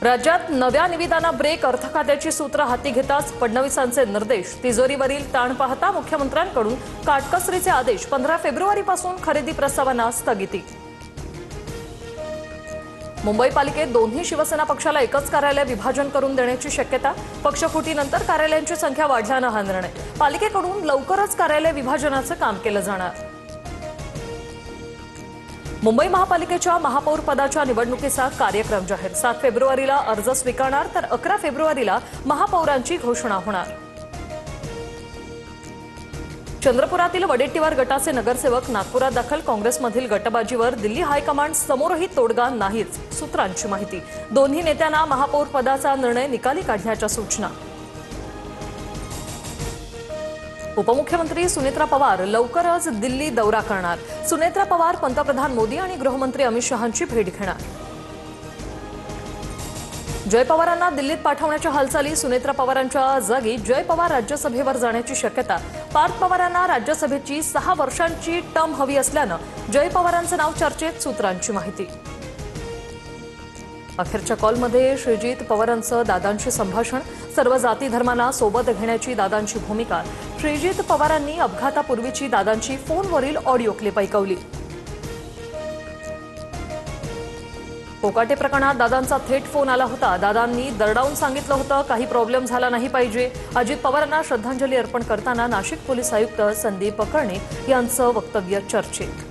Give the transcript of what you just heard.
राज्यात नव्या निविदांना ब्रेक, अर्थ खात्याची सूत्र हाती घेताच फडणवीसांचे निर्देश. तिजोरीवरील ताण पाहता मुख्यमंत्र्यांकडून काटकसरीचे आदेश. 15 फेब्रुवारीपासून खरेदी प्रस्तावांना स्थगिती. मुंबई पालिकेत दोन्ही शिवसेना पक्षाला एकच कार्यालय विभाजन करून देण्याची शक्यता. पक्षफुटीनंतर कार्यालयांची संख्या वाढल्यानं हा निर्णय. पालिकेकडून लवकरच कार्यालय विभाजनाचं काम केलं जाणार. मुंबई महापालिकेच्या महापौर पदाच्या निवडणुकीचा कार्यक्रम जाहीर. 7 फेब्रुवारीला अर्ज स्वीकारणार तर 11 फेब्रुवारीला महापौरांची घोषणा होणार. चंद्रपुरातील वडेट्टीवार गटाचे नगरसेवक नागपुरात दाखल. काँग्रेसमधील गटबाजीवर दिल्ली हायकमांड समोरही तोडगा नाहीच, सूत्रांची माहिती. दोन्ही नेत्यांना महापौर पदाचा निर्णय निकाली काढण्याच्या सूचना. उपमुख्यमंत्री सुनेत्रा पवार लवकरच दिल्ली दौरा करणार. सुनेत्रा पवार पंतप्रधान मोदी आणि गृहमंत्री अमित शहांची भेट घेणार. जय पवारांना दिल्लीत पाठवण्याच्या हालचाली. सुनेत्रा पवारांच्या जागी जय पवार राज्यसभेवर जाण्याची शक्यता. पार्थ पवारांना राज्यसभेची 6 वर्षांची टर्म हवी असल्यानं जय पवारांचं नाव चर्चेत, सूत्रांची माहिती. अखेरच्या कॉलमध्ये श्रीजित पवारांचं दादांशी संभाषण. सर्व जाती धर्मांना सोबत घेण्याची दादांची भूमिका. श्रीजित पवारांनी अपघातापूर्वीची दादांची फोनवरील ऑडिओ क्लिप ऐकवली. कोकाटे प्रकरणात दादांचा थेट फोन आला होता. दादांनी दरडावून सांगितलं होतं काही प्रॉब्लेम झाला नाही पाहिजे. अजित पवारांना श्रद्धांजली अर्पण करताना नाशिक पोलीस आयुक्त संदीप कर्णिक यांचं वक्तव्य चर्चेत.